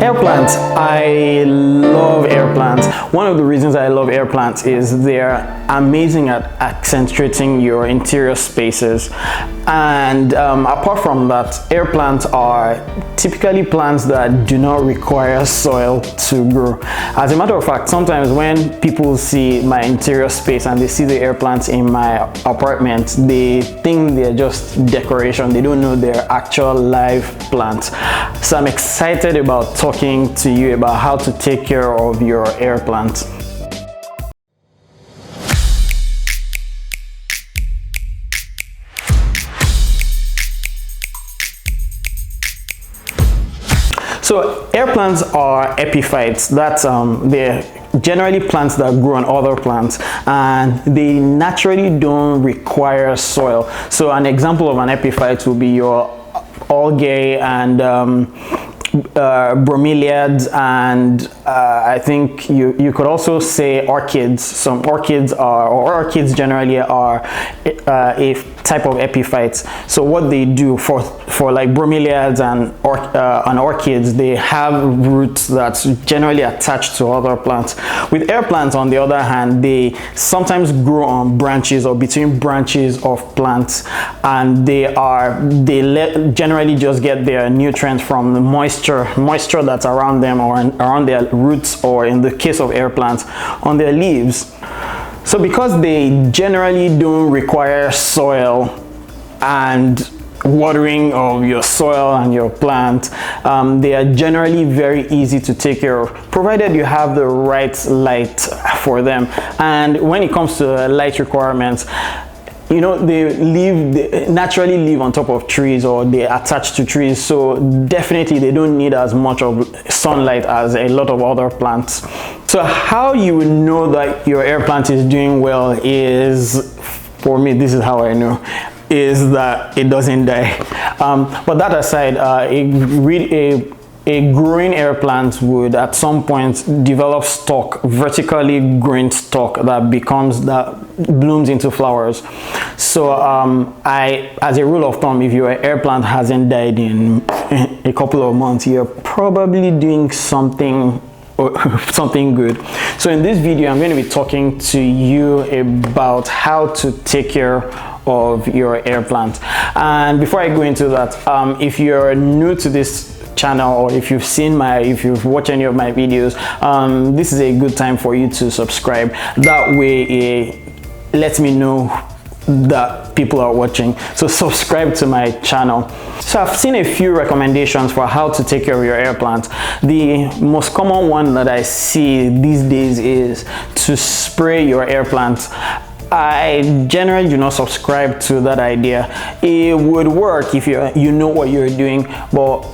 Airplants. I love airplants. One of the reasons I love airplants is they're amazing at accentuating your interior spaces. And apart from that, airplants are typically plants that do not require soil to grow. As a matter of fact, sometimes when people see my interior space and they see the airplants in my apartment, they think they're just decoration. They don't know they're actual live plants. So I'm excited about talking to you about how to take care of your air plants. So air plants are epiphytes. That's they're generally plants that grow on other plants, and they naturally don't require soil. So an example of an epiphyte will be your algae and bromeliads, and I think you could also say orchids. Some orchids are, or orchids generally are, a type of epiphytes. So what they do for like bromeliads and orchids, they have roots that's generally attached to other plants. With air plants, on the other hand, they sometimes grow on branches or between branches of plants, and they generally just get their nutrients from the moisture that's around them, or around their roots, or in the case of air plants, on their leaves. So because they generally don't require soil and watering of your soil and your plant, they are generally very easy to take care of, provided you have the right light for them. And when it comes to light requirements, you know, they naturally live on top of trees, or they attach to trees, so definitely they don't need as much of sunlight as a lot of other plants. So how you will know that your air plant is doing well is, for me, this is how I know, is that it doesn't die. But that aside, a growing air plant would at some point develop stalk, vertically growing stalk that blooms into flowers. So as a rule of thumb, if your air plant hasn't died in a couple of months, you're probably doing something good. So in this video, I'm going to be talking to you about how to take care of your air plant. And before I go into that, if you're new to this channel, or if you've watched any of my videos, this is a good time for you to subscribe. That way it lets me know that people are watching. So subscribe to my channel. So I've seen a few recommendations for how to take care of your air plant. The most common one that I see these days is to spray your air plant. I generally do not subscribe to that idea. It would work if you know what you're doing, but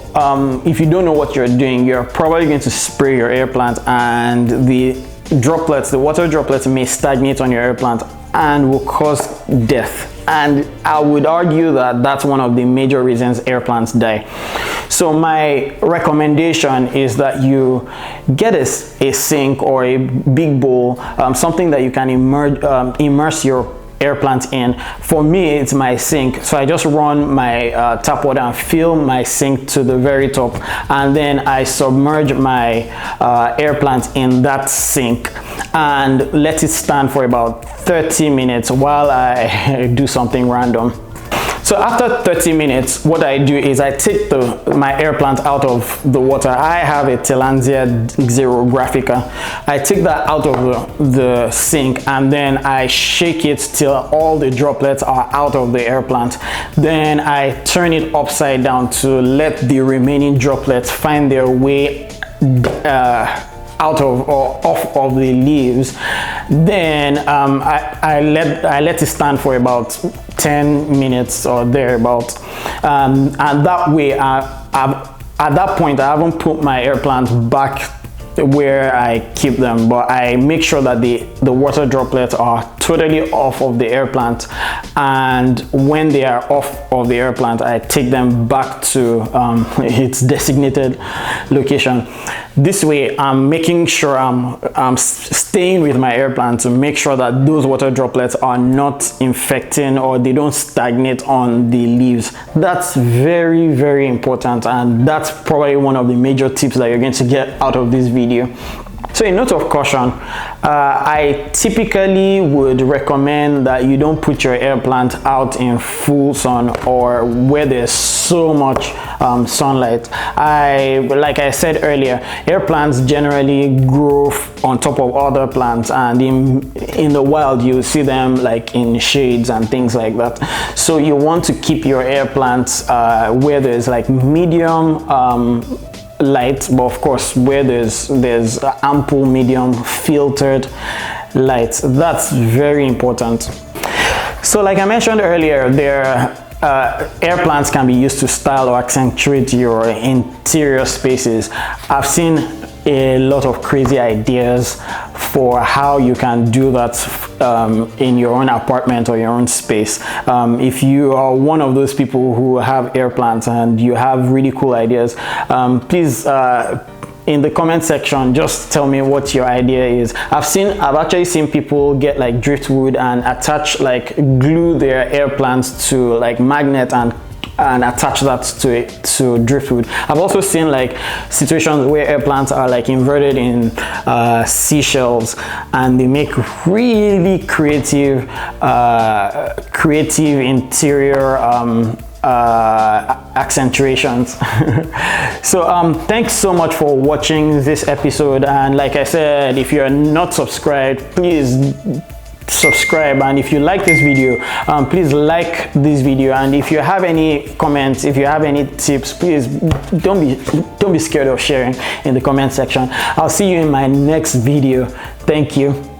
if you don't know what you're doing, you're probably going to spray your air plant, and the water droplets may stagnate on your air plant and will cause death. And I would argue that that's one of the major reasons air plants die. So my recommendation is that you get a sink or a big bowl, something that you can immerse your air plant in. For me, it's my sink. So I just run my tap water and fill my sink to the very top, and then I submerge my air plant in that sink and let it stand for about 30 minutes while I do something random. So after 30 minutes, what I do is I take my air plant out of the water. I have a Tillandsia Xerographica. I take that out of the sink, and then I shake it till all the droplets are out of the air plant. Then I turn it upside down to let the remaining droplets find their way out of or off of the leaves. Then I let it stand for about 10 minutes or thereabout, and that way at that point I haven't put my air plant back where I keep them, but I make sure that the water droplets are totally off of the air plant, and when they are off of the air plant, I take them back to its designated location. This way I'm making sure I'm staying with my air plant to make sure that those water droplets are not infecting or they don't stagnate on the leaves. That's very, very important, and that's probably one of the major tips that you're going to get out of this video. So a note of caution, I typically would recommend that you don't put your air plant out in full sun or where there's so much sunlight. Like I said earlier, air plants generally grow on top of other plants, and in the wild you'll see them like in shades and things like that. So you want to keep your air plants where there's like medium light, but of course where there's ample medium filtered light. That's very important. So like I mentioned earlier, air plants can be used to style or accentuate your interior spaces. I've seen a lot of crazy ideas for how you can do that in your own apartment or your own space. If you are one of those people who have air plants and you have really cool ideas, please in the comment section just tell me what your idea is. I've actually seen people get like driftwood and attach, like glue their air plants to like magnet and attach that to driftwood. I've also seen like situations where air plants are like inverted in seashells, and they make really creative interior accentuations. So thanks so much for watching this episode, and like I said, if you're not subscribed, please subscribe, and if you like this video, please like this video, and if you have any comments, if you have any tips, please don't be scared of sharing in the comment section. I'll see you in my next video. Thank you.